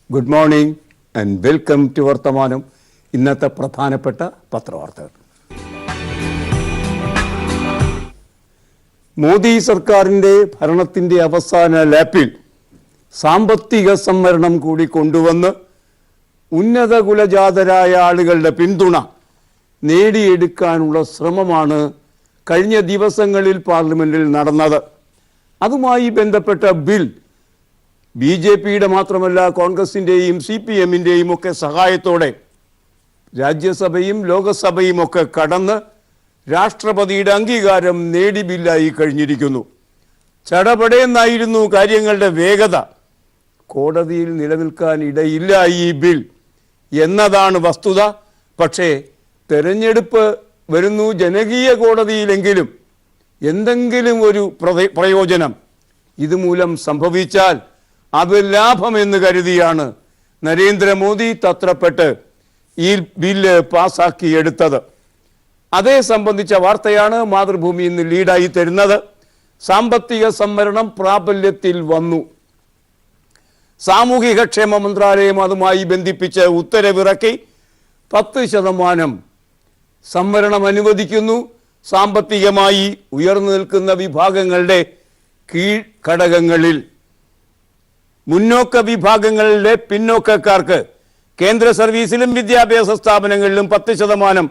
Good morning and welcome to Varthamanam. ഇന്നത്തെ പ്രധാനപ്പെട്ട പത്രവാർത്തകൾ. മോദി സർക്കാരിൻ്റെ ഭരണത്തിൻ്റെ അവസാന ലാപ്പിൽ സാമ്പത്തിക സംവരണം കൂടി കൊണ്ടുവന്ന് ഉന്നത കുലജാതരായ ആളുകളുടെ പിന്തുണ നേടിയെടുക്കാനുള്ള ശ്രമമാണ് കഴിഞ്ഞ ദിവസങ്ങളിൽ പാർലമെൻറ്റിൽ നടന്നത്. അതുമായി ബന്ധപ്പെട്ട ബിൽ BJPയുടെ മാത്രമല്ല കോൺഗ്രസിൻ്റെയും CPMൻ്റെയും ഒക്കെ സഹായത്തോടെ രാജ്യസഭയും ലോകസഭയും ഒക്കെ കടന്ന് രാഷ്ട്രപതിയുടെ അംഗീകാരം നേടി ബില്ലായി കഴിഞ്ഞിരിക്കുന്നു. ചടപടയെന്നായിരുന്നു കാര്യങ്ങളുടെ വേഗത. കോടതിയിൽ നിലനിൽക്കാൻ ഇടയില്ല ഈ ബിൽ എന്നതാണ് വസ്തുത. പക്ഷേ തെരഞ്ഞെടുപ്പ് വരുന്നു, ജനകീയ കോടതിയിലെങ്കിലും എന്തെങ്കിലും ഒരു പ്രയോജനം ഇതുമൂലം സംഭവിച്ചാൽ അത് ലാഭമെന്ന് കരുതിയാണ് നരേന്ദ്രമോദി തത്രപ്പെട്ട് ഈ ബില്ല് പാസാക്കിയെടുത്തത്. അതേ സംബന്ധിച്ച വാർത്തയാണ് മാതൃഭൂമി ഇന്ന് ലീഡായി തരുന്നത്. സാമ്പത്തിക സംവരണം പ്രാബല്യത്തിൽ വന്നു. സാമൂഹിക ക്ഷേമ മന്ത്രാലയം അതുമായി ബന്ധിപ്പിച്ച് ഉത്തരവിറക്കി 10% സംവരണം അനുവദിക്കുന്നു. സാമ്പത്തികമായി ഉയർന്നു നിൽക്കുന്ന വിഭാഗങ്ങളുടെ കീഴ്ഘടകങ്ങളിൽ മുന്നോക്ക വിഭാഗങ്ങളിലെ പിന്നോക്കക്കാർക്ക് കേന്ദ്ര സർവീസിലും വിദ്യാഭ്യാസ സ്ഥാപനങ്ങളിലും 10%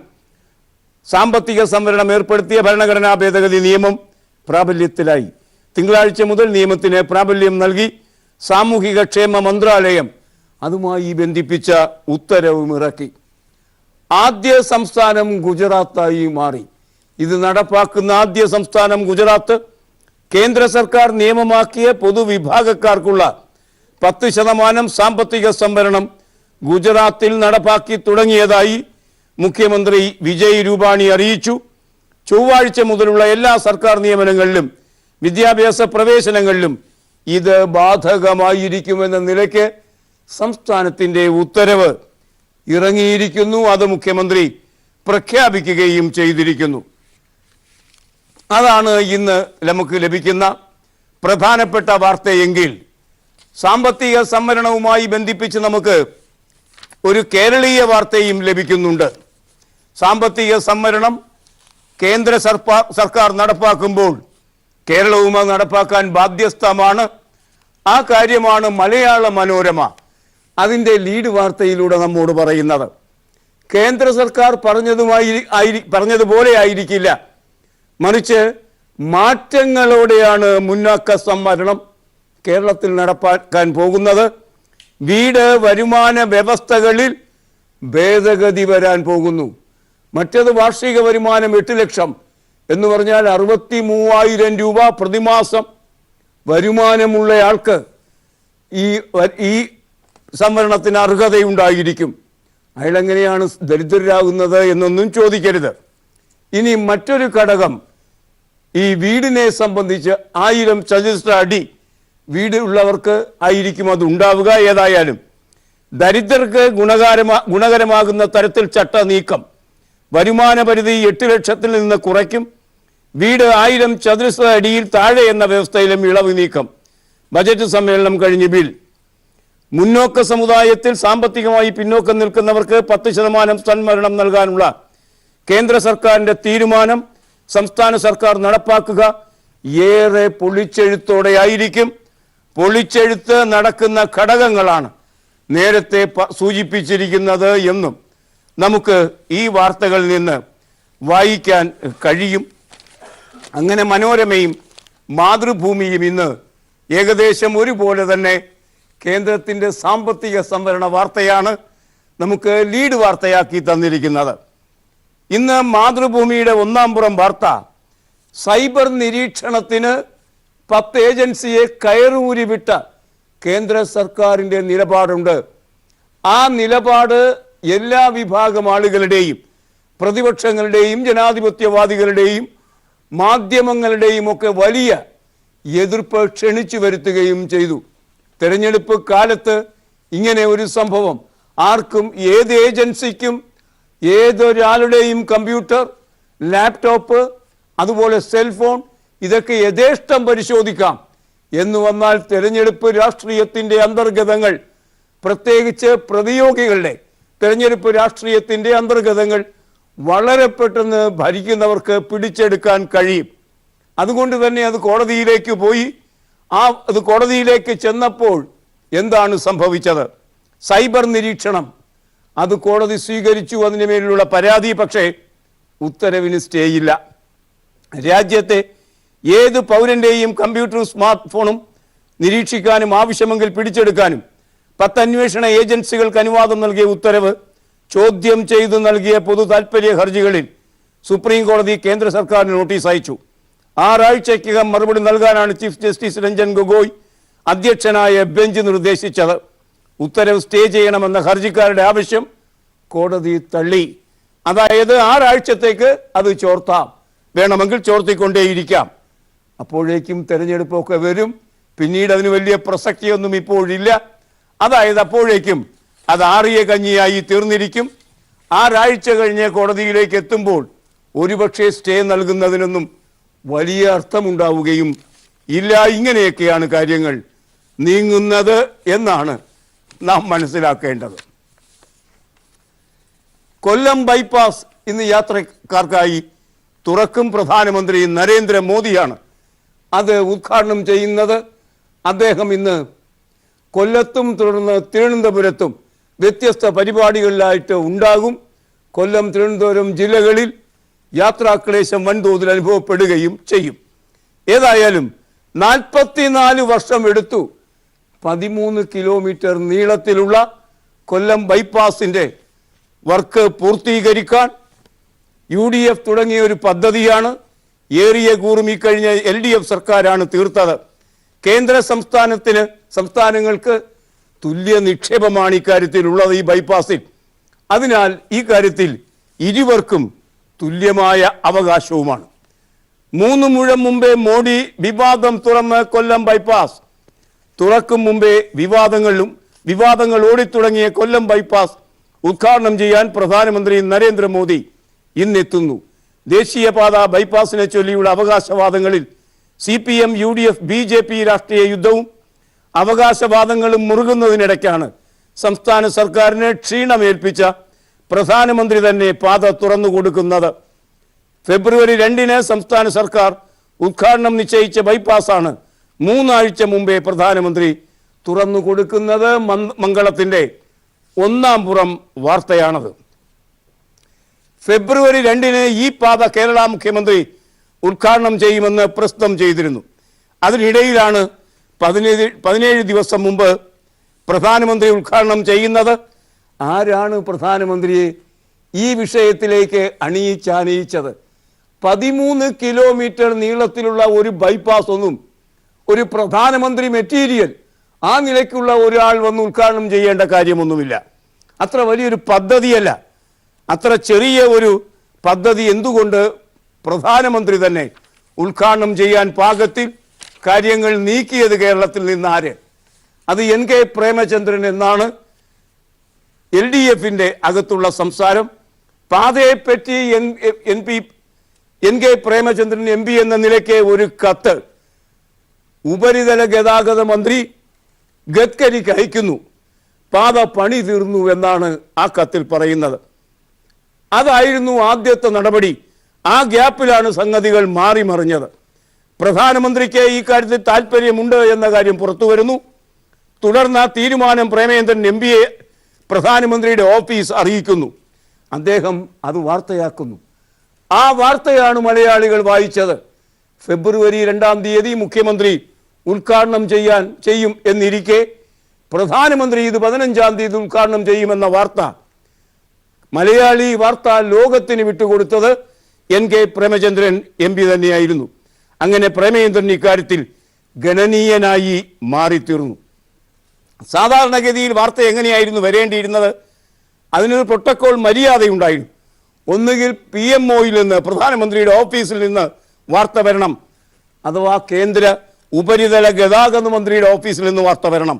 സാമ്പത്തിക സംവരണം ഏർപ്പെടുത്തിയ ഭരണഘടനാ ഭേദഗതി നിയമം പ്രാബല്യത്തിലായി. തിങ്കളാഴ്ച മുതൽ നിയമത്തിന് പ്രാബല്യം നൽകി സാമൂഹിക ക്ഷേമ മന്ത്രാലയം അതുമായി ബന്ധിപ്പിച്ച ഉത്തരവും ഇറക്കി. ആദ്യ സംസ്ഥാനം ഗുജറാത്തായി മാറി. ഇത് നടപ്പാക്കുന്ന ആദ്യ സംസ്ഥാനം ഗുജറാത്ത്. കേന്ദ്ര സർക്കാർ നിയമമാക്കിയ പൊതുവിഭാഗക്കാർക്കുള്ള 10% സാമ്പത്തിക സംവരണം ഗുജറാത്തിൽ നടപ്പാക്കി തുടങ്ങിയതായി മുഖ്യമന്ത്രി വിജയ് രൂപാണി അറിയിച്ചു. ചൊവ്വാഴ്ച മുതലുള്ള എല്ലാ സർക്കാർ നിയമനങ്ങളിലും വിദ്യാഭ്യാസ പ്രവേശനങ്ങളിലും ഇത് ബാധകമായിരിക്കുമെന്ന നിലയ്ക്ക് സംസ്ഥാനത്തിൻ്റെ ഉത്തരവ് ഇറങ്ങിയിരിക്കുന്നു. അത് മുഖ്യമന്ത്രി പ്രഖ്യാപിക്കുകയും ചെയ്തിരിക്കുന്നു. അതാണ് ഇന്ന് നമുക്ക് ലഭിക്കുന്ന പ്രധാനപ്പെട്ട വാർത്തയെങ്കിൽ സാമ്പത്തിക സംവരണവുമായി ബന്ധിപ്പിച്ച് നമുക്ക് ഒരു കേരളീയ വാർത്തയും ലഭിക്കുന്നുണ്ട്. സാമ്പത്തിക സംവരണം കേന്ദ്ര സർക്കാർ നടപ്പാക്കുമ്പോൾ കേരളവും അത് നടപ്പാക്കാൻ ബാധ്യസ്ഥമാണ്. ആ കാര്യമാണ് മലയാള മനോരമ അതിൻ്റെ ലീഡ് വാർത്തയിലൂടെ നമ്മോട് പറയുന്നത്. കേന്ദ്ര സർക്കാർ പറഞ്ഞതുപോലെ ആയിരിക്കില്ല, മറിച്ച് മാറ്റങ്ങളോടെയാണ് മുന്നോക്ക സംവരണം കേരളത്തിൽ നടപ്പാക്കാൻ പോകുന്നത്. വീട് വരുമാന വ്യവസ്ഥകളിൽ ഭേദഗതി വരാൻ പോകുന്നു. മറ്റത് വാർഷിക വരുമാനം 8 ലക്ഷം എന്ന് പറഞ്ഞാൽ 63,000 രൂപ പ്രതിമാസം വരുമാനമുള്ളയാൾക്ക് ഈ സംവരണത്തിന് അർഹതയുണ്ടായിരിക്കും. അയാളെങ്ങനെയാണ് ദരിദ്രരാകുന്നത് എന്നൊന്നും ചോദിക്കരുത്. ഇനി മറ്റൊരു ഘടകം, ഈ വീടിനെ സംബന്ധിച്ച് 1000 ചതുരശ്ര അടി വീട് ഉള്ളവർക്ക് ആയിരിക്കും അത് ഉണ്ടാവുക. ഏതായാലും ദരിദ്രർക്ക് ഗുണകരമാകുന്ന തരത്തിൽ ചട്ട നീക്കം. വരുമാന പരിധി 8 ലക്ഷത്തിൽ നിന്ന് കുറയ്ക്കും. വീട് 1000 ചതുരശ്ര അടിയിൽ താഴെ എന്ന വ്യവസ്ഥയിലും ഇളവ് നീക്കം. ബജറ്റ് സമ്മേളനം കഴിഞ്ഞ് ബിൽ. മുന്നോക്ക സമുദായത്തിൽ സാമ്പത്തികമായി പിന്നോക്കം നിൽക്കുന്നവർക്ക് 10% സംവരണം നൽകാനുള്ള കേന്ദ്ര സർക്കാരിൻ്റെ തീരുമാനം സംസ്ഥാന സർക്കാർ നടപ്പാക്കുക ഏറെ പൊളിച്ചെഴുത്തോടെ ആയിരിക്കും. പൊളിച്ചെഴുത്ത് നടക്കുന്ന ഘടകങ്ങളാണ് നേരത്തെ സൂചിപ്പിച്ചിരിക്കുന്നത് എന്നും നമുക്ക് ഈ വാർത്തകളിൽ നിന്ന് വായിക്കാൻ കഴിയും. അങ്ങനെ മനോരമയും മാതൃഭൂമിയും ഇന്ന് ഏകദേശം ഒരുപോലെ തന്നെ കേന്ദ്രത്തിൻ്റെ സാമ്പത്തിക സംവരണ വാർത്തയാണ് നമുക്ക് ലീഡ് വാർത്തയാക്കി തന്നിരിക്കുന്നത്. ഇന്ന് മാതൃഭൂമിയുടെ ഒന്നാം പുറം വാർത്ത, സൈബർ നിരീക്ഷണത്തിന് 10 ഏജൻസിയെ കയറൂരി വിട്ട കേന്ദ്ര സർക്കാരിൻ്റെ നിലപാടുണ്ട്. ആ നിലപാട് എല്ലാ വിഭാഗം ആളുകളുടെയും, പ്രതിപക്ഷങ്ങളുടെയും ജനാധിപത്യവാദികളുടെയും മാധ്യമങ്ങളുടെയും ഒക്കെ വലിയ എതിർപ്പ് ക്ഷണിച്ചു വരുത്തുകയും ചെയ്തു. തെരഞ്ഞെടുപ്പ് കാലത്ത് ഇങ്ങനെ ഒരു സംഭവം ആർക്കും, ഏത് ഏജൻസിക്കും, ഏതൊരാളുടെയും കമ്പ്യൂട്ടർ, ലാപ്ടോപ്പ്, അതുപോലെ സെൽഫോൺ ഇതൊക്കെ യഥേഷ്ടം പരിശോധിക്കാം എന്ന് വന്നാൽ തെരഞ്ഞെടുപ്പ് രാഷ്ട്രീയത്തിൻ്റെ അന്തർഗതങ്ങൾ പ്രത്യേകിച്ച് പ്രതിയോഗികളുടെ തെരഞ്ഞെടുപ്പ് രാഷ്ട്രീയത്തിൻ്റെ അന്തർഗതങ്ങൾ വളരെ പെട്ടെന്ന് ഭരിക്കുന്നവർക്ക് പിടിച്ചെടുക്കാൻ കഴിയും. അതുകൊണ്ട് തന്നെ അത് കോടതിയിലേക്ക് പോയി. അത് കോടതിയിലേക്ക് ചെന്നപ്പോൾ എന്താണ് സംഭവിച്ചത്? സൈബർ നിരീക്ഷണം അത് കോടതി സ്വീകരിച്ചു. അതിന് മേലുള്ള പരാതി, പക്ഷേ ഉത്തരവിന് സ്റ്റേ ഇല്ല. രാജ്യത്തെ ഏത് പൗരൻ്റെയും കമ്പ്യൂട്ടറും സ്മാർട്ട് ഫോണും നിരീക്ഷിക്കാനും ആവശ്യമെങ്കിൽ പിടിച്ചെടുക്കാനും 10 അന്വേഷണ ഏജൻസികൾക്ക് അനുവാദം നൽകിയ ഉത്തരവ് ചോദ്യം ചെയ്തു നൽകിയ പൊതു താൽപ്പര്യ ഹർജികളിൽ സുപ്രീം കോടതി കേന്ദ്ര സർക്കാരിന് നോട്ടീസ് അയച്ചു. 6 ആഴ്ചയ്ക്കകം മറുപടി നൽകാനാണ് ചീഫ് ജസ്റ്റിസ് രഞ്ജൻ ഗൊഗോയ് അധ്യക്ഷനായ ബെഞ്ച് നിർദ്ദേശിച്ചത്. ഉത്തരവ് സ്റ്റേ ചെയ്യണമെന്ന ഹർജിക്കാരുടെ ആവശ്യം കോടതി തള്ളി. അതായത് 6 ആഴ്ചത്തേക്ക് അത് ചോർത്താം, വേണമെങ്കിൽ ചോർത്തിക്കൊണ്ടേയിരിക്കാം. അപ്പോഴേക്കും തെരഞ്ഞെടുപ്പൊക്കെ വരും. പിന്നീട് അതിന് വലിയ പ്രസക്തിയൊന്നും ഇപ്പോഴില്ല. അതായത് അപ്പോഴേക്കും അത് ആറിയ കഞ്ഞിയായി തീർന്നിരിക്കും. 6 ആഴ്ച കഴിഞ്ഞ് കോടതിയിലേക്ക് എത്തുമ്പോൾ ഒരുപക്ഷെ സ്റ്റേ നൽകുന്നതിനൊന്നും വലിയ അർത്ഥമുണ്ടാവുകയും ഇല്ല. ഇങ്ങനെയൊക്കെയാണ് കാര്യങ്ങൾ നീങ്ങുന്നത് എന്നാണ് നാം മനസ്സിലാക്കേണ്ടത്. കൊല്ലം ബൈപ്പാസ് ഇന്ന് യാത്രക്കാർക്കായി തുറക്കും. പ്രധാനമന്ത്രി നരേന്ദ്രമോദിയാണ് അത് ഉദ്ഘാടനം ചെയ്യുന്നത്. അദ്ദേഹം ഇന്ന് കൊല്ലത്തും തുടർന്ന് തിരുവനന്തപുരത്തും വ്യത്യസ്ത പരിപാടികളിലായിട്ട് ഉണ്ടാകും. കൊല്ലം, തിരുവനന്തപുരം ജില്ലകളിൽ യാത്രാക്ലേശം വൻതോതിൽ അനുഭവപ്പെടുകയും ചെയ്യും. ഏതായാലും 44 വർഷം എടുത്തു 13 കിലോമീറ്റർ നീളത്തിലുള്ള കൊല്ലം ബൈപ്പാസിൻ്റെ വർക്ക് പൂർത്തീകരിക്കാൻ. UDF തുടങ്ങിയ ഒരു പദ്ധതിയാണ്. ഏറിയ കൂറും ഇക്കഴിഞ്ഞ LDF സർക്കാരാണ് തീർത്തത്. കേന്ദ്ര സംസ്ഥാനങ്ങൾക്ക് തുല്യ നിക്ഷേപമാണ് ഇക്കാര്യത്തിലുള്ളത് ഈ ബൈപ്പാസിൽ. അതിനാൽ ഈ കാര്യത്തിൽ ഇരുവർക്കും തുല്യമായ അവകാശവുമാണ്. 3 മുഴം മുമ്പേ മോഡി വിവാദം തുറന്ന് കൊല്ലം ബൈപ്പാസ് തുറക്കും മുമ്പേ വിവാദങ്ങൾ ഓടിത്തുടങ്ങിയ കൊല്ലം ബൈപ്പാസ് ഉദ്ഘാടനം ചെയ്യാൻ പ്രധാനമന്ത്രി നരേന്ദ്രമോദി ഇന്നെത്തുന്നു. ദേശീയപാത ബൈപ്പാസിനെ ചൊല്ലിയുള്ള അവകാശവാദങ്ങളിൽ CPM, UDF, BJP രാഷ്ട്രീയ യുദ്ധവും അവകാശവാദങ്ങളും മുറുകുന്നതിനിടയ്ക്കാണ് സംസ്ഥാന സർക്കാരിന് ക്ഷീണമേൽപ്പിച്ച പ്രധാനമന്ത്രി തന്നെ പാത തുറന്നു കൊടുക്കുന്നത്. ഫെബ്രുവരി 2-ന് സംസ്ഥാന സർക്കാർ ഉദ്ഘാടനം നിശ്ചയിച്ച ബൈപ്പാസാണ് 3 ആഴ്ച മുമ്പേ പ്രധാനമന്ത്രി തുറന്നു കൊടുക്കുന്നത്. മംഗളത്തിൻ്റെ 1-ാം പുറം വാർത്തയാണത്. ഫെബ്രുവരി 2-ന് ഈ പാത കേരള മുഖ്യമന്ത്രി ഉദ്ഘാടനം ചെയ്യുമെന്ന് പ്രസ്താവന ചെയ്തിരുന്നു. അതിനിടയിലാണ് 17 ദിവസം മുമ്പ് പ്രധാനമന്ത്രി ഉദ്ഘാടനം ചെയ്യുന്നത്. ആരാണ് പ്രധാനമന്ത്രിയെ ഈ വിഷയത്തിലേക്ക് അണിയിച്ചത്? 13 കിലോമീറ്റർ നീളത്തിലുള്ള ഒരു ബൈപ്പാസ് ഒന്നും ഒരു പ്രധാനമന്ത്രി മെറ്റീരിയൽ ആ നിലയ്ക്കുള്ള ഒരാൾ വന്ന് ഉദ്ഘാടനം ചെയ്യേണ്ട കാര്യമൊന്നുമില്ല. അത്ര വലിയൊരു പദ്ധതിയല്ല. അത്ര ചെറിയ ഒരു പദ്ധതി എന്തുകൊണ്ട് പ്രധാനമന്ത്രി തന്നെ ഉദ്ഘാടനം ചെയ്യാൻ പാകത്തിൽ കാര്യങ്ങൾ നീക്കിയത് കേരളത്തിൽ നിന്ന് ആര്? അത് NK പ്രേമചന്ദ്രൻ എന്നാണ് LDFിൻ്റെ അകത്തുള്ള സംസാരം. പാതയെപ്പറ്റി NK പ്രേമചന്ദ്രൻ MP എന്ന നിലയ്ക്ക് ഒരു കത്ത് ഉപരിതല ഗതാഗത മന്ത്രി ഗഡ്കരിക്ക് അയക്കുന്നു. പാത പണി തീർന്നു എന്നാണ് ആ കത്തിൽ പറയുന്നത്. അതായിരുന്നു ആദ്യത്തെ നടപടി. ആ ഗ്യാപ്പിലാണ് സംഗതികൾ മാറി മറിഞ്ഞത്. പ്രധാനമന്ത്രിക്ക് ഈ കാര്യത്തിൽ താല്പര്യമുണ്ട് എന്ന കാര്യം പുറത്തു വരുന്നു. തുടർന്ന് ആ തീരുമാനം പ്രേമചന്ദ്രൻ MPയെ പ്രധാനമന്ത്രിയുടെ ഓഫീസ് അറിയിക്കുന്നു. അദ്ദേഹം അത് വാർത്തയാക്കുന്നു. ആ വാർത്തയാണ് മലയാളികൾ വായിച്ചത്. ഫെബ്രുവരി 2-ാം തീയതി മുഖ്യമന്ത്രി ഉദ്ഘാടനം ചെയ്യും എന്നിരിക്കെ പ്രധാനമന്ത്രി ഇത് 15-ാം തീയതി ഉദ്ഘാടനം ചെയ്യുമെന്ന വാർത്ത മലയാളി വാർത്താ ലോകത്തിന് വിട്ടുകൊടുത്തത് NK പ്രേമചന്ദ്രൻ MP തന്നെയായിരുന്നു. അങ്ങനെ പ്രേമചന്ദ്രൻ ഇക്കാര്യത്തിൽ ഗണനീയനായി മാറിത്തീർന്നു. സാധാരണഗതിയിൽ വാർത്ത എങ്ങനെയായിരുന്നു വരേണ്ടിയിരുന്നത്? അതിനൊരു പ്രോട്ടോക്കോൾ മര്യാദയുണ്ടായിരുന്നു. ഒന്നുകിൽ PMOയിൽ നിന്ന്, പ്രധാനമന്ത്രിയുടെ ഓഫീസിൽ നിന്ന് വാർത്ത വരണം, അഥവാ കേന്ദ്ര ഉപരിതല ഗതാഗത മന്ത്രിയുടെ ഓഫീസിൽ നിന്ന് വാർത്ത വരണം,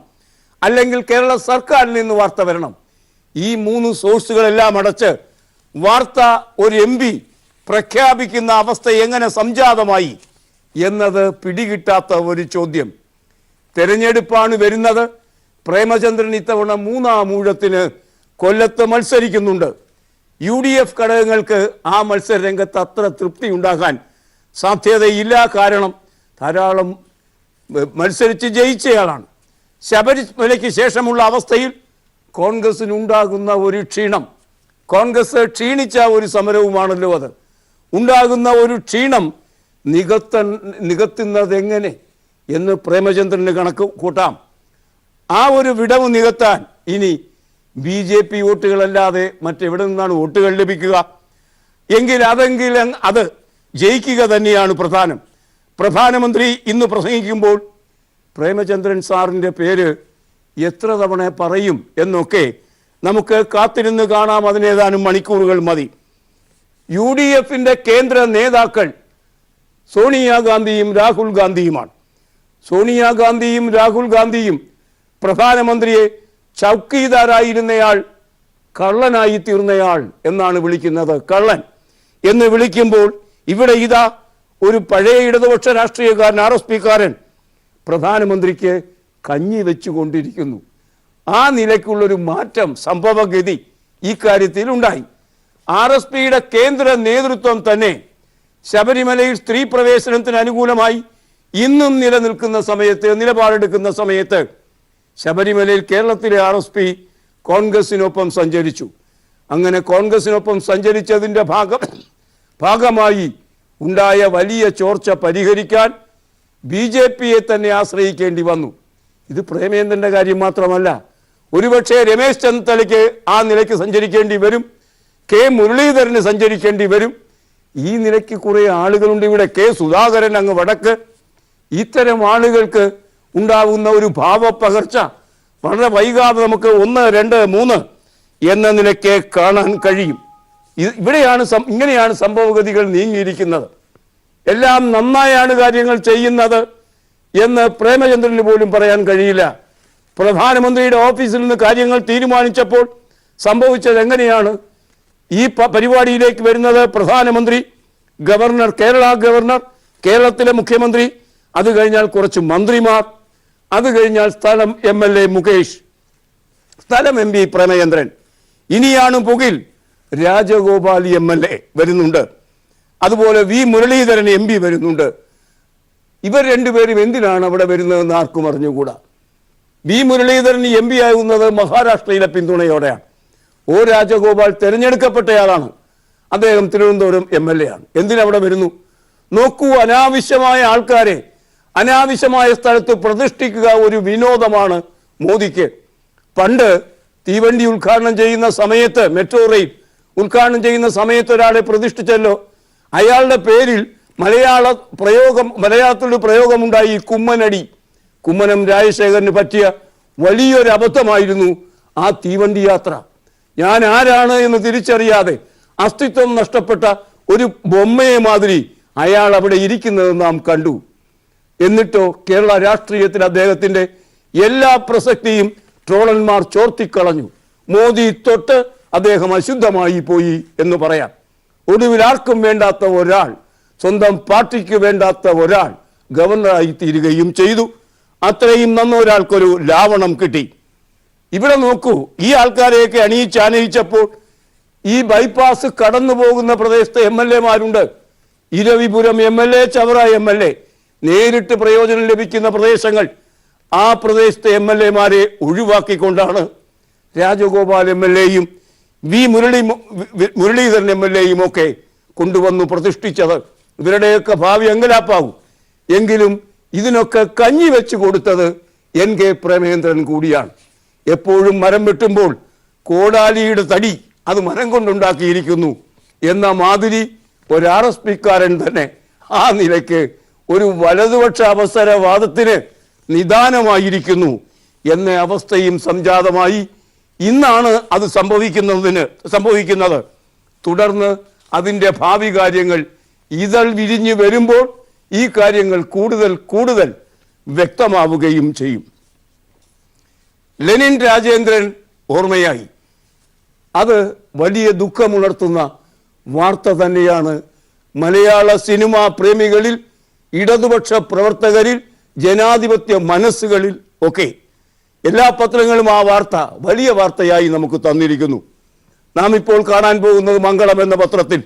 അല്ലെങ്കിൽ കേരള സർക്കാരിൽ നിന്ന് വാർത്ത വരണം. ഈ 3 സോഴ്സുകളെല്ലാം അടച്ച് വാർത്ത ഒരു MP പ്രഖ്യാപിക്കുന്ന അവസ്ഥ എങ്ങനെ സംജാതമായി എന്നത് പിടികിട്ടാത്ത ഒരു ചോദ്യം. തെരഞ്ഞെടുപ്പാണ് വരുന്നത്. പ്രേമചന്ദ്രൻ ഇത്തവണ 3-ാം ഊഴത്തിന് കൊല്ലത്ത് മത്സരിക്കുന്നുണ്ട്. UDF ഘടകങ്ങൾക്ക് ആ മത്സര രംഗത്ത് അത്ര തൃപ്തി ഉണ്ടാകാൻ സാധ്യതയില്ല. കാരണം ധാരാളം മത്സരിച്ച് ജയിച്ചയാളാണ്. ശബരിമലയ്ക്ക് ശേഷമുള്ള അവസ്ഥയിൽ കോൺഗ്രസിനുണ്ടാകുന്ന ഒരു ക്ഷീണം, കോൺഗ്രസ് ക്ഷീണിച്ച ഒരു സമരവുമാണല്ലോ അത്. ഉണ്ടാകുന്ന ഒരു ക്ഷീണം നികത്തുന്നതെങ്ങനെ എന്ന് പ്രേമചന്ദ്രന് കണക്ക് കൂട്ടാം. ആ ഒരു വിടവ് നികത്താൻ ഇനി BJP വോട്ടുകളല്ലാതെ മറ്റെവിടെ നിന്നാണ് വോട്ടുകൾ ലഭിക്കുക? അത് ജയിക്കുക തന്നെയാണ് പ്രധാനം. പ്രധാനമന്ത്രി ഇന്ന് പ്രസംഗിക്കുമ്പോൾ പ്രേമചന്ദ്രൻ സാറിൻ്റെ പേര് എത്ര തവണ പറയും എന്നൊക്കെ നമുക്ക് കാത്തിരുന്ന് കാണാം. അതിനേതാനും മണിക്കൂറുകൾ മതി. UDFിൻ്റെ കേന്ദ്ര നേതാക്കൾ സോണിയാഗാന്ധിയും രാഹുൽ ഗാന്ധിയുമാണ്. സോണിയാഗാന്ധിയും രാഹുൽ ഗാന്ധിയും പ്രധാനമന്ത്രിയെ ചൗക്കീദാരായിരുന്നയാൾ കള്ളനായി തീർന്നയാൾ എന്നാണ് വിളിക്കുന്നത്. കള്ളൻ എന്ന് വിളിക്കുമ്പോൾ ഇവിടെ ഇതാ ഒരു പഴയ ഇടതുപക്ഷ രാഷ്ട്രീയക്കാരൻ, RSPക്കാരൻ പ്രധാനമന്ത്രിക്ക് കഞ്ഞി വെച്ചുകൊണ്ടിരിക്കുന്നു. ആ നിലയ്ക്കുള്ളൊരു മാറ്റം, സംഭവഗതി ഈ കാര്യത്തിൽ ഉണ്ടായി. RSPയുടെ കേന്ദ്ര നേതൃത്വം തന്നെ ശബരിമലയിൽ സ്ത്രീ പ്രവേശനത്തിന് അനുകൂലമായി ഇന്നും നിലപാടെടുക്കുന്ന സമയത്ത് ശബരിമലയിൽ കേരളത്തിലെ RSP കോൺഗ്രസിനൊപ്പം സഞ്ചരിച്ചു. അങ്ങനെ കോൺഗ്രസിനൊപ്പം സഞ്ചരിച്ചതിൻ്റെ ഭാഗമായി ഉണ്ടായ വലിയ ചോർച്ച പരിഹരിക്കാൻ BJPയെ തന്നെ ആശ്രയിക്കേണ്ടി വന്നു. ഇത് പ്രേമേന്ദ്രൻ്റെ കാര്യം മാത്രമല്ല, ഒരുപക്ഷെ രമേശ് ചെന്നിത്തലയ്ക്ക് ആ നിലയ്ക്ക് സഞ്ചരിക്കേണ്ടി വരും, K മുരളീധരന് സഞ്ചരിക്കേണ്ടി വരും. ഈ നിലയ്ക്ക് കുറേ ആളുകളുണ്ട് ഇവിടെ. K സുധാകരൻ അങ്ങ് വടക്ക്. ഇത്തരം ആളുകൾക്ക് ഉണ്ടാകുന്ന ഒരു ഭാവപ്പകർച്ച വളരെ വൈകാതെ നമുക്ക് 1, 2, 3 എന്ന നിലയ്ക്ക് കാണാൻ കഴിയും. ഇങ്ങനെയാണ് സംഭവഗതികൾ നീങ്ങിയിരിക്കുന്നത്. എല്ലാം നന്നായാണ് കാര്യങ്ങൾ ചെയ്യുന്നത് എന്ന് പ്രേമചന്ദ്രന് പോലും പറയാൻ കഴിയില്ല. പ്രധാനമന്ത്രിയുടെ ഓഫീസിൽ നിന്ന് കാര്യങ്ങൾ തീരുമാനിച്ചപ്പോൾ സംഭവിച്ചത് എങ്ങനെയാണ്? ഈ പരിപാടിയിലേക്ക് വരുന്നത് പ്രധാനമന്ത്രി, ഗവർണർ, കേരള ഗവർണർ, കേരളത്തിലെ മുഖ്യമന്ത്രി, അത് കഴിഞ്ഞാൽ കുറച്ച് മന്ത്രിമാർ, അത് കഴിഞ്ഞാൽ സ്ഥലം MLA മുകേഷ്, സ്ഥലം MP പ്രേമചന്ദ്രൻ, ഇനിയാണ് പുകിൽ രാജഗോപാൽ MLA വരുന്നുണ്ട്, അതുപോലെ V മുരളീധരൻ MP വരുന്നുണ്ട്. ഇവർ രണ്ടുപേരും എന്തിനാണ് അവിടെ വരുന്നതെന്ന് ആർക്കും അറിഞ്ഞുകൂടാ. V മുരളീധരൻ MP ആകുന്നത് മഹാരാഷ്ട്രയിലെ പിന്തുണയോടെയാണ്. O രാജഗോപാൽ തിരഞ്ഞെടുക്കപ്പെട്ടയാളാണ്. അദ്ദേഹം തിരുവനന്തപുരം MLA ആണ്. എന്തിനവിടെ വരുന്നു? നോക്കൂ, അനാവശ്യമായ ആൾക്കാരെ അനാവശ്യമായ സ്ഥലത്ത് പ്രതിഷ്ഠിക്കുക ഒരു വിനോദമാണ് മോദിക്ക്. പണ്ട് തീവണ്ടി ഉദ്ഘാടനം ചെയ്യുന്ന സമയത്ത്, മെട്രോ റെയിൽ ഉദ്ഘാടനം ചെയ്യുന്ന സമയത്ത് ഒരാളെ പ്രതിഷ്ഠിച്ചല്ലോ. അയാളുടെ പേരിൽ മലയാളത്തിലൊരു പ്രയോഗമുണ്ടായി, കുമ്മനടി. കുമ്മനം രാജശേഖരന് പറ്റിയ വലിയൊരു അബദ്ധമായിരുന്നു ആ തീവണ്ടി യാത്ര. ഞാൻ ആരാണ് എന്ന് തിരിച്ചറിയാതെ അസ്തിത്വം നഷ്ടപ്പെട്ട ഒരു ബൊമ്മയെ മാതിരി അയാൾ അവിടെ ഇരിക്കുന്നത് നാം കണ്ടു. എന്നിട്ടോ കേരള രാഷ്ട്രീയത്തിൽ അദ്ദേഹത്തിൻ്റെ എല്ലാ പ്രസക്തിയും ട്രോളന്മാർ ചോർത്തിക്കളഞ്ഞു. മോദി തൊട്ട് അദ്ദേഹം അശുദ്ധമായി പോയി എന്ന് പറയാം. ഒടുവിൽ ആർക്കും വേണ്ടാത്ത ഒരാൾ, സ്വന്തം പാർട്ടിക്ക് വേണ്ടാത്ത ഒരാൾ ഗവർണറായി തീരുകയും ചെയ്തു. അത്രയും നന്നൊരാൾക്കൊരു ലാവണം കിട്ടി. ഇവിടെ നോക്കൂ, ഈ ആൾക്കാരെയൊക്കെ അണിയിച്ചപ്പോൾ ഈ ബൈപ്പാസ് കടന്നു പോകുന്ന പ്രദേശത്തെ MLA മാരുണ്ട്. Eravipuram MLA, Chavara MLA, നേരിട്ട് പ്രയോജനം ലഭിക്കുന്ന പ്രദേശങ്ങൾ. ആ പ്രദേശത്തെ MLA മാരെ ഒഴിവാക്കിക്കൊണ്ടാണ് രാജഗോപാൽ MLA-യും V മുരളീധരൻ MLA-യും ഒക്കെ കൊണ്ടുവന്നു പ്രതിഷ്ഠിച്ചത്. ഇവരുടെയൊക്കെ ഭാവി എങ്കലാപ്പാവും. എങ്കിലും ഇതിനൊക്കെ കഞ്ഞി വെച്ച് കൊടുത്തത് NK പ്രേമചന്ദ്രൻ കൂടിയാണ്. എപ്പോഴും മരം വെട്ടുമ്പോൾ കോടാലിയുടെ തടി അത് മരം കൊണ്ടുണ്ടാക്കിയിരിക്കുന്നു എന്ന മാതിരി ഒരു RSPക്കാരൻ തന്നെ ആ നിലയ്ക്ക് ഒരു വലതുപക്ഷ അവസരവാദത്തിന് നിദാനമായിരിക്കുന്നു എന്ന അവസ്ഥയും സംജാതമായി. ഇന്നാണ് അത് സംഭവിക്കുന്നത്. തുടർന്ന് അതിൻ്റെ ഭാവി കാര്യങ്ങൾ ഇതൾ വിരിഞ്ഞു വരുമ്പോൾ ഈ കാര്യങ്ങൾ കൂടുതൽ വ്യക്തമാവുകയും ചെയ്യും. ലെനിൻ രാജേന്ദ്രൻ ഓർമ്മയായി. അത് വലിയ ദുഃഖമുണർത്തുന്ന വാർത്ത തന്നെയാണ്. മലയാള സിനിമാ പ്രേമികളിൽ, ഇടതുപക്ഷ പ്രവർത്തകരിൽ, ജനാധിപത്യ മനസ്സുകളിൽ ഒക്കെ എല്ലാ പത്രങ്ങളും ആ വാർത്ത വലിയ വാർത്തയായി നമുക്ക് തന്നിരിക്കുന്നു. നാം ഇപ്പോൾ കാണാൻ പോകുന്നത് മംഗളം എന്ന പത്രത്തിൽ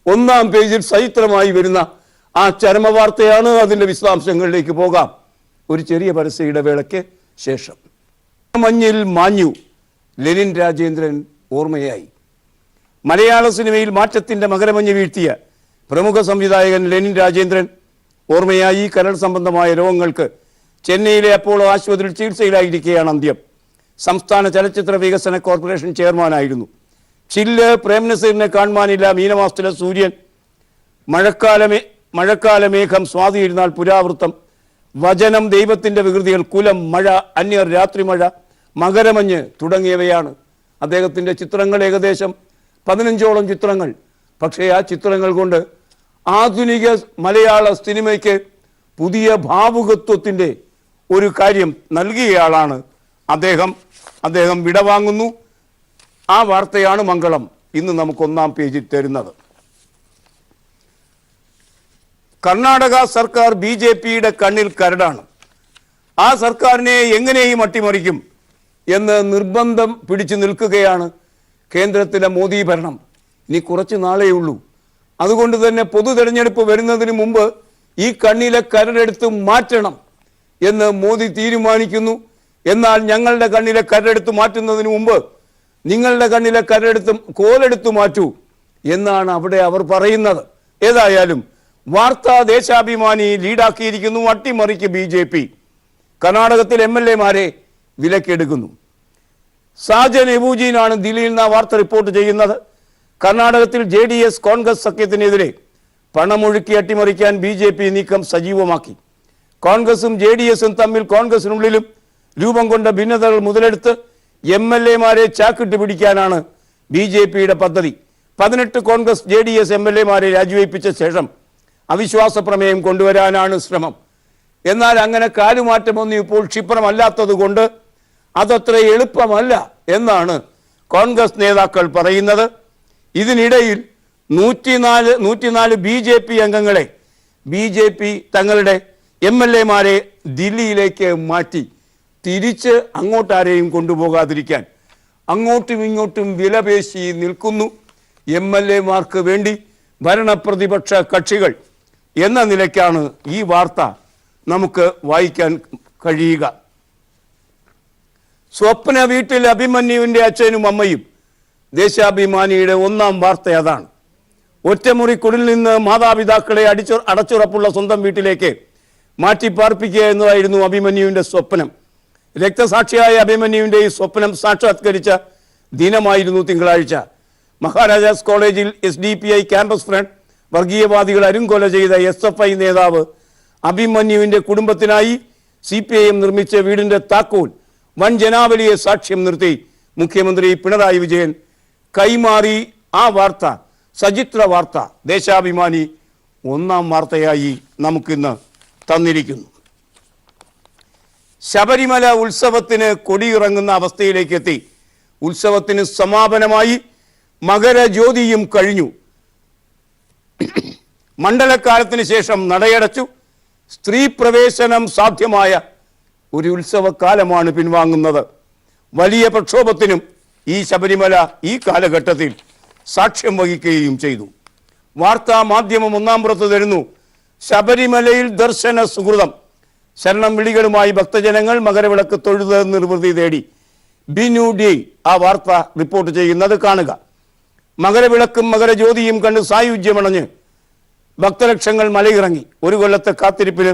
1-ാം പേജിൽ സഹിത്രമായി വരുന്ന ആ ചരമവാർത്തയാണ്. അതിൻ്റെ വിശദാംശങ്ങളിലേക്ക് പോകാം ഒരു ചെറിയ പരസ്യ ഇടവേളയ്ക്ക് ശേഷം. മഞ്ഞിൽ മാഞ്ഞു, ലെനിൻ രാജേന്ദ്രൻ ഓർമ്മയായി. മലയാള സിനിമയിൽ മാറ്റത്തിൻ്റെ മകരമഞ്ഞ് വീഴ്ത്തിയ പ്രമുഖ സംവിധായകൻ ലെനിൻ രാജേന്ദ്രൻ ഓർമ്മയായി. കരൾ സംബന്ധമായ രോഗങ്ങൾക്ക് ചെന്നൈയിലെ അപ്പോളോ ആശുപത്രിയിൽ ചികിത്സയിലായിരിക്കെയാണ് അന്ത്യം. സംസ്ഥാന ചലച്ചിത്ര വികസന കോർപ്പറേഷൻ ചെയർമാനായിരുന്നു. ചില്ല്, പ്രേംനസീറിനെ കാണുവാനില്ല, മീനമാസത്തിലെ സൂര്യൻ, മഴക്കാലമേഘം, സ്വാതി ഇരുന്നാൾ, പുരാവൃത്തം, വചനം, ദൈവത്തിൻ്റെ വികൃതികൾ, കുലം, മഴ, അന്യർ, രാത്രിമഴ, മകരമഞ്ഞ് തുടങ്ങിയവയാണ് അദ്ദേഹത്തിൻ്റെ ചിത്രങ്ങൾ. ഏകദേശം 15ഓളം ചിത്രങ്ങൾ. പക്ഷേ ആ ചിത്രങ്ങൾ കൊണ്ട് ആധുനിക മലയാള സിനിമയ്ക്ക് പുതിയ ഭാവുകത്വത്തിൻ്റെ ഒരു കാര്യം നൽകിയയാളാണ് അദ്ദേഹം. അദ്ദേഹം വിടവാങ്ങുന്നു. ആ വാർത്തയാണ് മംഗളം ഇന്ന് നമുക്ക് 1-ാം പേജിൽ തരുന്നത്. കർണാടക സർക്കാർ BJPയുടെ കണ്ണിൽ കരടാണ്. ആ സർക്കാരിനെ എങ്ങനെയും അട്ടിമറിക്കും എന്ന് നിർബന്ധം പിടിച്ചു നിൽക്കുകയാണ് കേന്ദ്രത്തിലെ മോദി ഭരണം. ഇനി കുറച്ച് നാളേ ഉള്ളൂ. അതുകൊണ്ട് തന്നെ പൊതു തെരഞ്ഞെടുപ്പ് വരുന്നതിന് മുമ്പ് ഈ കണ്ണിലെ കരടെടുത്ത് മാറ്റണം എന്ന് മോദി തീരുമാനിക്കുന്നു. എന്നാൽ ഞങ്ങളുടെ കണ്ണിലെ കരടെടുത്ത് മാറ്റുന്നതിന് മുമ്പ് നിങ്ങളുടെ കണ്ണിലെ കരടെടുത്ത് കോലെടുത്ത് മാറ്റൂ എന്നാണ് അവിടെ അവർ പറയുന്നത്. ഏതായാലും വാർത്താ ദേശാഭിമാനി ലീഡാക്കിയിരിക്കുന്നു. അട്ടിമറിക്ക് BJP. കർണാടകത്തിൽ MLA-മാരെ വിലക്കെടുക്കുന്നു. സാജൻ എബൂജീനാണ് ദില്ലിയിൽ നിന്ന് വാർത്ത റിപ്പോർട്ട് ചെയ്യുന്നത്. കർണാടകത്തിൽ JDS കോൺഗ്രസ് സഖ്യത്തിനെതിരെ പണമൊഴുക്കി അട്ടിമറിക്കാൻ BJP നീക്കം സജീവമാക്കി. കോൺഗ്രസും JDSും തമ്മിൽ കോൺഗ്രസിനുള്ളിലും രൂപം കൊണ്ട ഭിന്നതകൾ മുതലെടുത്ത് MLA-മാരെ ചാക്കിട്ട് പിടിക്കാനാണ് BJPയുടെ പദ്ധതി. 18 കോൺഗ്രസ് JDS MLA-മാരെ രാജിവെപ്പിച്ച ശേഷം അവിശ്വാസ പ്രമേയം കൊണ്ടുവരാനാണ് ശ്രമം. എന്നാൽ അങ്ങനെ കാലുമാറ്റമൊന്നും ഇപ്പോൾ ക്ഷിപ്രമല്ലാത്തത് കൊണ്ട് അതത്ര എളുപ്പമല്ല എന്നാണ് കോൺഗ്രസ് നേതാക്കൾ പറയുന്നത്. ഇതിനിടയിൽ 104 BJP അംഗങ്ങളെ BJP തങ്ങളുടെ MLA-മാരെ ദില്ലിയിലേക്ക് മാറ്റി. തിരിച്ച് അങ്ങോട്ടാരെയും കൊണ്ടുപോകാതിരിക്കാൻ അങ്ങോട്ടും ഇങ്ങോട്ടും വിലപേശി നിൽക്കുന്നു MLA-മാർക്ക് വേണ്ടി ഭരണപ്രതിപക്ഷ കക്ഷികൾ എന്ന നിലയ്ക്കാണ് ഈ വാർത്ത നമുക്ക് വായിക്കാൻ കഴിയുക. സ്വപ്ന വീട്ടിൽ അഭിമന്യുവിൻ്റെ അച്ഛനും അമ്മയും. ദേശാഭിമാനിയുടെ 1-ാം വാർത്ത അതാണ്. ഒറ്റമുറിക്കുള്ളിൽ നിന്ന് മാതാപിതാക്കളെ അടച്ചുറപ്പുള്ള സ്വന്തം വീട്ടിലേക്ക് മാറ്റിപ്പാർപ്പിക്കുക എന്നതായിരുന്നു അഭിമന്യുവിൻ്റെ സ്വപ്നം. രക്തസാക്ഷിയായ അഭിമന്യുവിൻ്റെ ഈ സ്വപ്നം സാക്ഷാത്കരിച്ച ദിനമായിരുന്നു തിങ്കളാഴ്ച. മഹാരാജാസ് കോളേജിൽ SDPI ക്യാമ്പസ് ഫ്രണ്ട് വർഗീയവാദികൾ അരുംകൊല ചെയ്ത SFI നേതാവ് അഭിമന്യുവിൻ്റെ കുടുംബത്തിനായി CPIM നിർമ്മിച്ച വീടിൻ്റെ താക്കോൽ വൻ ജനാവലിയെ സാക്ഷ്യം നിർത്തി മുഖ്യമന്ത്രി പിണറായി വിജയൻ കൈമാറി. ആ വാർത്ത സചിത്ര വാർത്ത ദേശാഭിമാനി 1-ാം വാർത്തയായി നമുക്കിന്ന് തന്നിരിക്കുന്നു. ശബരിമല ഉത്സവത്തിന് കൊടിയിറങ്ങുന്ന അവസ്ഥയിലേക്ക് എത്തി. ഉത്സവത്തിന് സമാപനമായി മകരജ്യോതിയും കഴിഞ്ഞു. മണ്ഡലക്കാലത്തിന് ശേഷം നടയടച്ചു. സ്ത്രീ പ്രവേശനം സാധ്യമായ ഒരു ഉത്സവകാലമാണ് പിൻവാങ്ങുന്നത്. വലിയ പ്രക്ഷോഭത്തിനും ഈ ശബരിമല ഈ കാലഘട്ടത്തിൽ സാക്ഷ്യം വഹിക്കുകയും ചെയ്തു. വാർത്താ മാധ്യമം 1-ാം പുറത്ത് തരുന്നു. ശബരിമലയിൽ ദർശന സുഹൃതം. ശരണം വിളികളുമായി ഭക്തജനങ്ങൾ മകരവിളക്ക് തൊഴുത് നിർവൃതി തേടി. ബിനു ഡി ആ വാർത്ത റിപ്പോർട്ട് ചെയ്യുന്നത് കാണുക. മകരവിളക്കും മകരജ്യോതിയും കണ്ട് സായുജ്യമണഞ്ഞ് ഭക്തലക്ഷങ്ങൾ മലയിറങ്ങി. ഒരു കൊല്ലത്തെ കാത്തിരിപ്പിന്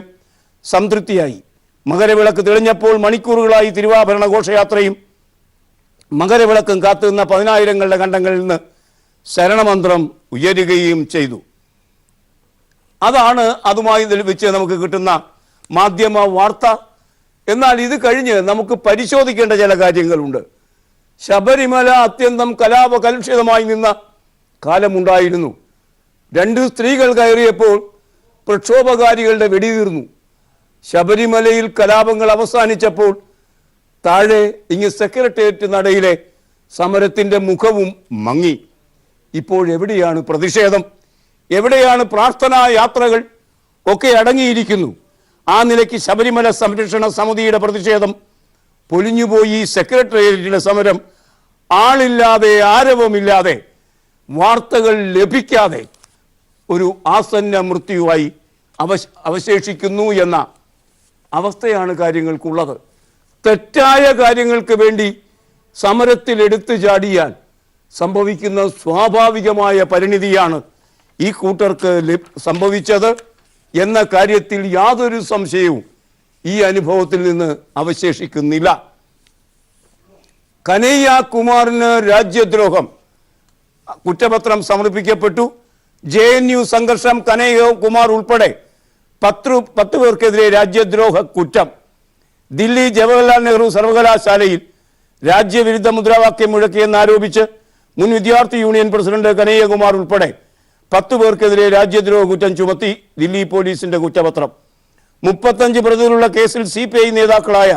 സംതൃപ്തിയായി. മകരവിളക്ക് തെളിഞ്ഞപ്പോൾ മണിക്കൂറുകളായി തിരുവാഭരണ ഘോഷയാത്രയും മകരവിളക്കും കാത്തുനിന്ന 10,000ങ്ങളുടെ കണ്ടങ്ങളിൽ നിന്ന് ശരണമന്ത്രം ഉയരുകയും ചെയ്തു. അതാണ് അതുമായി വെച്ച് നമുക്ക് കിട്ടുന്ന മാധ്യമ വാർത്ത. എന്നാൽ ഇത് കഴിഞ്ഞ് നമുക്ക് പരിശോധിക്കേണ്ട ചില കാര്യങ്ങളുണ്ട്. ശബരിമല അത്യന്തം കലാപകലുഷിതമായി നിന്ന കാലമുണ്ടായിരുന്നു. 2 സ്ത്രീകൾ കയറിയപ്പോൾ പ്രക്ഷോഭകാരികളുടെ വെടിതീർന്നു. ശബരിമലയിൽ കലാപങ്ങൾ അവസാനിച്ചപ്പോൾ താഴെ സെക്രട്ടേറിയറ്റ് നടയിലെ സമരത്തിൻ്റെ മുഖവും മങ്ങി. ഇപ്പോഴെവിടെയാണ് പ്രതിഷേധം? എവിടെയാണ് പ്രാർത്ഥനാ യാത്രകൾ? ഒക്കെ അടങ്ങിയിരിക്കുന്നു. ആ നിലയ്ക്ക് ശബരിമല സംരക്ഷണ സമിതിയുടെ പ്രതിഷേധം പൊലിഞ്ഞുപോയി സെക്രട്ടേറിയറ്റിലെ സമരം ആളില്ലാതെ ആരവമില്ലാതെ വാർത്തകൾ ലഭിക്കാതെ ഒരു ആസന്ന മൃത്യുവായി അവശേഷിക്കുന്നു എന്ന അവസ്ഥയാണ് കാര്യങ്ങൾക്കുള്ളത്. തെറ്റായ കാര്യങ്ങൾക്ക് വേണ്ടി സമരത്തിൽ എടുത്തു ചാടിയാൽ സംഭവിക്കുന്ന സ്വാഭാവികമായ പരിണിതിയാണ് ഈ കൂട്ടർക്ക് സംഭവിച്ചത് എന്ന കാര്യത്തിൽ യാതൊരു സംശയവും ഈ അനുഭവത്തിൽ നിന്ന് അവശേഷിക്കുന്നില്ല. കനയ്യ കുമാറിന് രാജ്യദ്രോഹം കുറ്റപത്രം സമർപ്പിക്കപ്പെട്ടു. JNU സംഘർഷം, കനയ്യ കുമാർ ഉൾപ്പെടെ 10 പേർക്കെതിരെ രാജ്യദ്രോഹ കുറ്റം. ദില്ലി ജവഹർലാൽ നെഹ്റു സർവകലാശാലയിൽ രാജ്യവിരുദ്ധ മുദ്രാവാക്യം മുഴക്കിയെന്നാരോപിച്ച് മുൻ വിദ്യാർത്ഥി യൂണിയൻ പ്രസിഡന്റ് കനയ്യ കുമാർ ഉൾപ്പെടെ 10 പേർക്കെതിരെ രാജ്യദ്രോഹ കുറ്റം ചുമത്തി ദില്ലി പോലീസിന്റെ കുറ്റപത്രം. 35 പ്രതികളുള്ള കേസിൽ CPI നേതാക്കളായ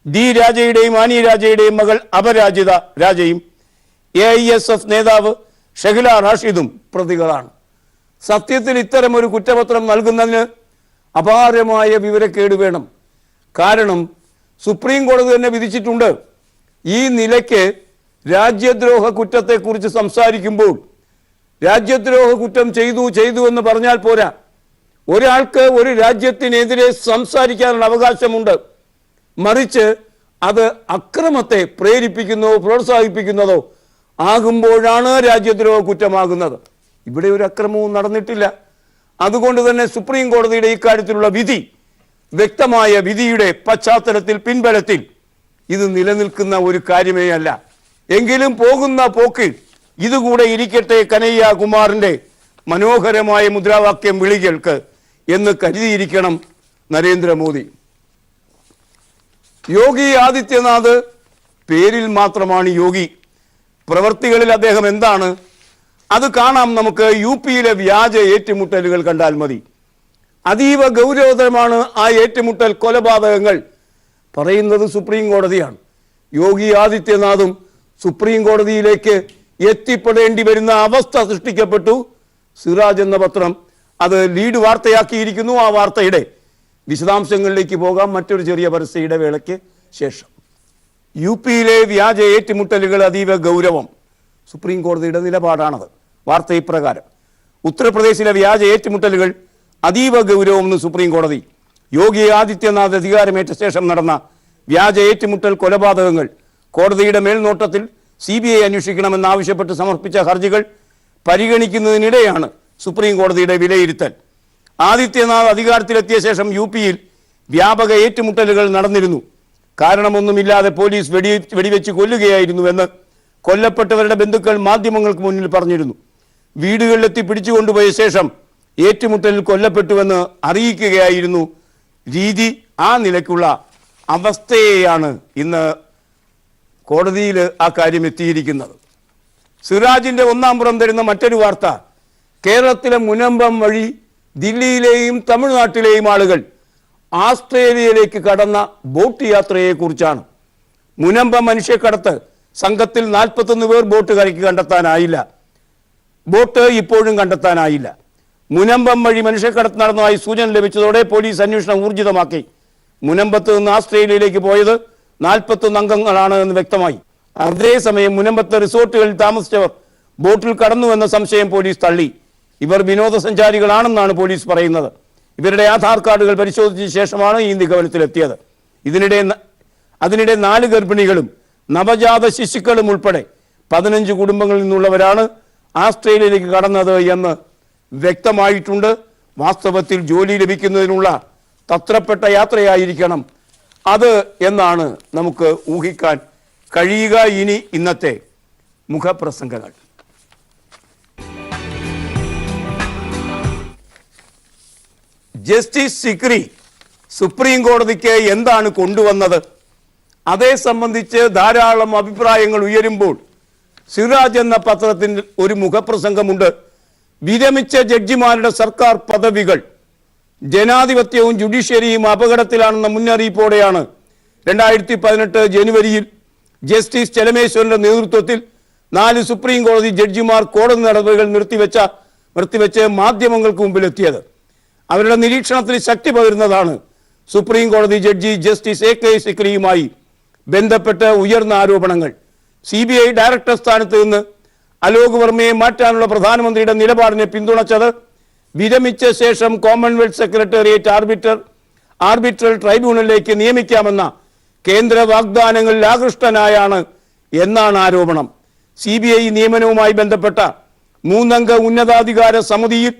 D രാജയുടെയും ആനി രാജയുടെയും മകൾ അപരാജിത രാജയും AISF നേതാവ് ഷെഹില റാഷിദും പ്രതികളാണ്. സത്യത്തിൽ ഇത്തരം ഒരു കുറ്റപത്രം നൽകുന്നതിന് അപാരമായ വിവരക്കേട് വേണം. കാരണം സുപ്രീം കോടതി തന്നെ വിധിച്ചിട്ടുണ്ട്, ഈ നിലയ്ക്ക് രാജ്യദ്രോഹ കുറ്റത്തെക്കുറിച്ച് സംസാരിക്കുമ്പോൾ രാജ്യദ്രോഹ കുറ്റം ചെയ്തു എന്ന് പറഞ്ഞാൽ പോരാ. ഒരാൾക്ക് ഒരു രാജ്യത്തിനെതിരെ സംസാരിക്കാനുള്ള അവകാശമുണ്ട്. മറിച്ച് അത് അക്രമത്തെ പ്രേരിപ്പിക്കുന്നതോ പ്രോത്സാഹിപ്പിക്കുന്നതോ ആകുമ്പോഴാണ് രാജ്യദ്രോഹ കുറ്റമാകുന്നത്. ഇവിടെ ഒരു അക്രമവും നടന്നിട്ടില്ല. അതുകൊണ്ട് തന്നെ സുപ്രീം കോടതിയുടെ ഇക്കാര്യത്തിലുള്ള വിധി, വ്യക്തമായ വിധിയുടെ പശ്ചാത്തലത്തിൽ പിൻബലത്തിൽ ഇത് നിലനിൽക്കുന്ന ഒരു കാര്യമേ അല്ല. എങ്കിലും പോകുന്ന പോക്കിൽ ഇതുകൂടെ ഇരിക്കട്ടെ കനയ്യ കുമാറിന്റെ മനോഹരമായ മുദ്രാവാക്യം വിളികൾക്ക് എന്ന് കരുതിയിരിക്കണം നരേന്ദ്രമോദി. യോഗി ആദിത്യനാഥ് പേരിൽ മാത്രമാണ് യോഗി, പ്രവൃത്തികളിൽ അദ്ദേഹം എന്താണ് അത് കാണാം നമുക്ക്. UPയിലെ വ്യാജ ഏറ്റുമുട്ടലുകൾ കണ്ടാൽ മതി. അതീവ ഗൗരവതരമാണ് ആ ഏറ്റുമുട്ടൽ കൊലപാതകങ്ങൾ. പറയുന്നത് സുപ്രീം കോടതിയാണ്. യോഗി ആദിത്യനാഥും സുപ്രീം കോടതിയിലേക്ക് എത്തിപ്പെടേണ്ടി വരുന്ന അവസ്ഥ സൃഷ്ടിക്കപ്പെട്ടു. സിറാജ് എന്ന പത്രം അത് ലീഡ് വാർത്തയാക്കിയിരിക്കുന്നു. ആ വാർത്തയുടെ വിശദാംശങ്ങളിലേക്ക് പോകാം മറ്റൊരു ചെറിയ പരസ്യ ഇടവേളയ്ക്ക് ശേഷം. UPയിലെ വ്യാജ ഏറ്റുമുട്ടലുകൾ അതീവ ഗൗരവം, സുപ്രീം കോടതിയുടെ നിലപാടാണത്. വാർത്ത ഇപ്രകാരം: ഉത്തർപ്രദേശിലെ വ്യാജ ഏറ്റുമുട്ടലുകൾ അതീവ ഗൗരവമെന്ന് സുപ്രീം കോടതി. യോഗി ആദിത്യനാഥ് അധികാരമേറ്റ ശേഷം നടന്ന വ്യാജ ഏറ്റുമുട്ടൽ കൊലപാതകങ്ങൾ കോടതിയുടെ മേൽനോട്ടത്തിൽ CBI അന്വേഷിക്കണമെന്നാവശ്യപ്പെട്ട് സമർപ്പിച്ച ഹർജികൾ പരിഗണിക്കുന്നതിനിടെയാണ് സുപ്രീം കോടതിയുടെ വിലയിരുത്തൽ. ആദിത്യനാഥ് അധികാരത്തിലെത്തിയ ശേഷം UPയിൽ വ്യാപക ഏറ്റുമുട്ടലുകൾ നടന്നിരുന്നു. കാരണമൊന്നുമില്ലാതെ പോലീസ് വെടിവെച്ച് കൊല്ലുകയായിരുന്നുവെന്ന് കൊല്ലപ്പെട്ടവരുടെ ബന്ധുക്കൾ മാധ്യമങ്ങൾക്ക് മുന്നിൽ പറഞ്ഞിരുന്നു. വീടുകളിലെത്തി പിടിച്ചുകൊണ്ടുപോയ ശേഷം ഏറ്റുമുട്ടലിൽ കൊല്ലപ്പെട്ടുവെന്ന് അറിയിക്കുകയായിരുന്നു രീതി. ആ നിലയ്ക്കുള്ള അവസ്ഥയെയാണ് ഇന്ന് കോടതിയിൽ ആ കാര്യം എത്തിയിരിക്കുന്നത്. സിറാജിന്റെ ഒന്നാം പുറം തരുന്ന മറ്റൊരു വാർത്ത, കേരളത്തിലെ മുനമ്പം വഴി ദില്ലിയിലെയും തമിഴ്നാട്ടിലെയും ആളുകൾ ആസ്ട്രേലിയയിലേക്ക് കടന്ന ബോട്ട് യാത്രയെക്കുറിച്ചാണ്. മുനമ്പം മനുഷ്യക്കടത്ത് സംഘത്തിൽ 41 പേർ ബോട്ട് കരയ്ക്ക് കണ്ടെത്താനായില്ല. ബോട്ട് ഇപ്പോഴും കണ്ടെത്താനായില്ല. മുനമ്പം വഴി മനുഷ്യക്കടത്ത് നടന്നതായി സൂചന ലഭിച്ചതോടെ പോലീസ് അന്വേഷണം ഊർജിതമാക്കി. മുനമ്പത്ത് നിന്ന് ആസ്ട്രേലിയയിലേക്ക് പോയത് 41 അംഗങ്ങളാണ് എന്ന് വ്യക്തമായി. അതേസമയം മുനമ്പത്ത് റിസോർട്ടുകളിൽ താമസിച്ചവർ ബോട്ടിൽ കടന്നുവെന്ന സംശയം പോലീസ് തള്ളി. ഇവർ വിനോദസഞ്ചാരികളാണെന്നാണ് പോലീസ് പറയുന്നത്. ഇവരുടെ ആധാർ കാർഡുകൾ പരിശോധിച്ച ശേഷമാണ് ഈ നിഗമനത്തിലെത്തിയത്. അതിനിടെ 4 ഗർഭിണികളും നവജാത ശിശുക്കളും ഉൾപ്പെടെ 15 കുടുംബങ്ങളിൽ നിന്നുള്ളവരാണ് ആസ്ട്രേലിയയിലേക്ക് കടന്നത് എന്ന് വ്യക്തമായിട്ടുണ്ട്. വാസ്തവത്തിൽ ജോലി ലഭിക്കുന്നതിനുള്ള തത്രപ്പെട്ട യാത്രയായിരിക്കണം അത് എന്നാണ് നമുക്ക് ഊഹിക്കാൻ കഴിയുക. ഇനി ഇന്നത്തെ മുഖപ്രസംഗങ്ങൾ. ജസ്റ്റിസ് സിക്രി സുപ്രീം കോടതിക്ക് എന്താണ് കൊണ്ടുവന്നത്? അതേ സംബന്ധിച്ച് ധാരാളം അഭിപ്രായങ്ങൾ ഉയരുമ്പോൾ സിറാജ് എന്ന പത്രത്തിൽ ഒരു മുഖപ്രസംഗമുണ്ട്. വിരമിച്ച ജഡ്ജിമാരുടെ സർക്കാർ പദവികൾ, ജനാധിപത്യവും ജുഡീഷ്യറിയും അപകടത്തിലാണെന്ന മുന്നറിയിപ്പോടെയാണ് 2018 ജനുവരിയിൽ ജസ്റ്റിസ് ചെലമേശ്വരന്റെ നേതൃത്വത്തിൽ 4 സുപ്രീം കോടതി ജഡ്ജിമാർ കോടതി നടപടികൾ നിർത്തിവെച്ച് മാധ്യമങ്ങൾക്ക് മുമ്പിലെത്തിയത്. അവരുടെ നിരീക്ഷണത്തിൽ ശക്തി പകരുന്നതാണ് സുപ്രീം കോടതി ജഡ്ജി ജസ്റ്റിസ് AK സിക്രിയുമായി ബന്ധപ്പെട്ട് ഉയർന്ന ആരോപണങ്ങൾ. CBI ഡയറക്ടർ സ്ഥാനത്ത് നിന്ന് അലോക് വർമ്മയെ മാറ്റാനുള്ള പ്രധാനമന്ത്രിയുടെ നിലപാടിനെ പിന്തുണച്ചത് വിരമിച്ച ശേഷം കോമൺവെൽത്ത് സെക്രട്ടേറിയറ്റ് ആർബിട്രൽ ട്രൈബ്യൂണലിലേക്ക് നിയമിക്കാമെന്ന കേന്ദ്ര വാഗ്ദാനങ്ങളിൽ ആകൃഷ്ടനായാണ് എന്നാണ് ആരോപണം. CBI നിയമനവുമായി ബന്ധപ്പെട്ട 3 അംഗ ഉന്നതാധികാര സമിതിയിൽ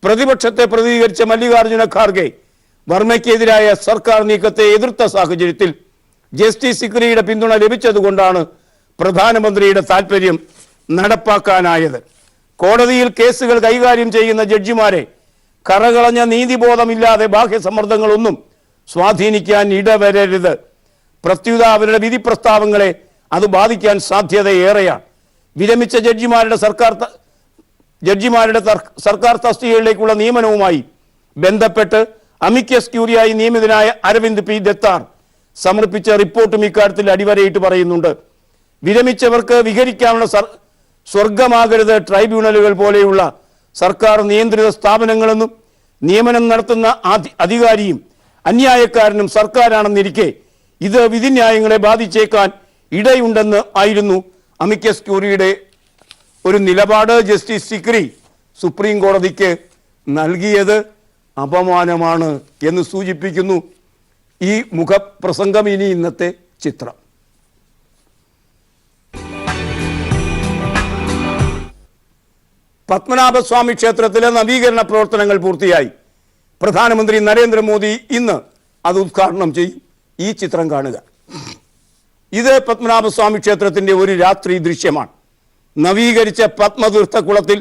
പ്രതിപക്ഷത്തെ പ്രതികരിച്ച മല്ലികാർജുന ഖാർഗെ വർമ്മയ്ക്കെതിരായ സർക്കാർ നീക്കത്തെ എതിർത്ത സാഹചര്യത്തിൽ ജസ്റ്റിസ് സിക്രിയുടെ പിന്തുണ ലഭിച്ചതുകൊണ്ടാണ് പ്രധാനമന്ത്രിയുടെ താൽപര്യം നടപ്പാക്കാനായത്. കോടതിയിൽ കേസുകൾ കൈകാര്യം ചെയ്യുന്ന ജഡ്ജിമാരെ കറകളഞ്ഞ നീതിബോധമില്ലാതെ ബാഹ്യസമ്മർദ്ദങ്ങളൊന്നും സ്വാധീനിക്കാൻ ഇടവരരുത്. പ്രത്യുത അവരുടെ വിധി പ്രസ്താവങ്ങളെ അത് ബാധിക്കാൻ സാധ്യതയേറെയാണ്. വിരമിച്ച ജഡ്ജിമാരുടെ സർക്കാർ തസ്തികകളിലേക്കുള്ള നിയമനവുമായി ബന്ധപ്പെട്ട് അമിക്കസ് ക്യൂറിയായി നിയമിതനായ അരവിന്ദ് പി ദത്താർ സമർപ്പിച്ച റിപ്പോർട്ടും ഇക്കാര്യത്തിൽ അടിവരയിട്ട് പറയുന്നുണ്ട്. വിരമിച്ചവർക്ക് വിഹരിക്കാനുള്ള സ്വർഗമാകരുത് ട്രൈബ്യൂണലുകൾ പോലെയുള്ള സർക്കാർ നിയന്ത്രിത സ്ഥാപനങ്ങളെന്നും നിയമനം നടത്തുന്ന അധികാരിയും അന്യായക്കാരനും സർക്കാരാണെന്നിരിക്കെ ഇത് വിധിന്യായങ്ങളെ ബാധിച്ചേക്കാൻ ഇടയുണ്ടെന്ന് ആയിരുന്നു അമിക്കസ് ക്യൂറിയുടെ ഒരു നിലപാട്. ജസ്റ്റിസ് സിക്രി സുപ്രീം കോടതിക്ക് നൽകിയത് അപമാനമാണ് എന്ന് സൂചിപ്പിക്കുന്നു ഈ മുഖപ്രസംഗം. ഇനി ഇന്നത്തെ ചിത്രം. പത്മനാഭസ്വാമി ക്ഷേത്രത്തിലെ നവീകരണ പ്രവർത്തനങ്ങൾ പൂർത്തിയായി. പ്രധാനമന്ത്രി നരേന്ദ്രമോദി ഇന്ന് അത് ഉദ്ഘാടനം ചെയ്യും. ഈ ചിത്രം കാണുക. ഇത് പത്മനാഭസ്വാമി ക്ഷേത്രത്തിന്റെ ഒരു രാത്രി ദൃശ്യമാണ്. നവീകരിച്ച പത്മതീർത്ഥക്കുളത്തിൽ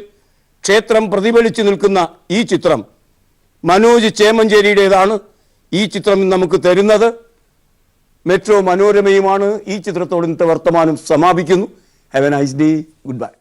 ക്ഷേത്രം പ്രതിഫലിച്ചു നിൽക്കുന്ന ഈ ചിത്രം മനോജ് ചേമഞ്ചേരിയുടേതാണ്. ഈ ചിത്രം നമുക്ക് തരുന്നത് മെട്രോ മനോരമയുമാണ്. ഈ ചിത്രത്തോട് ഇന്നത്തെ വർത്തമാനം സമാപിക്കുന്നു. Have A nice day. Good bye.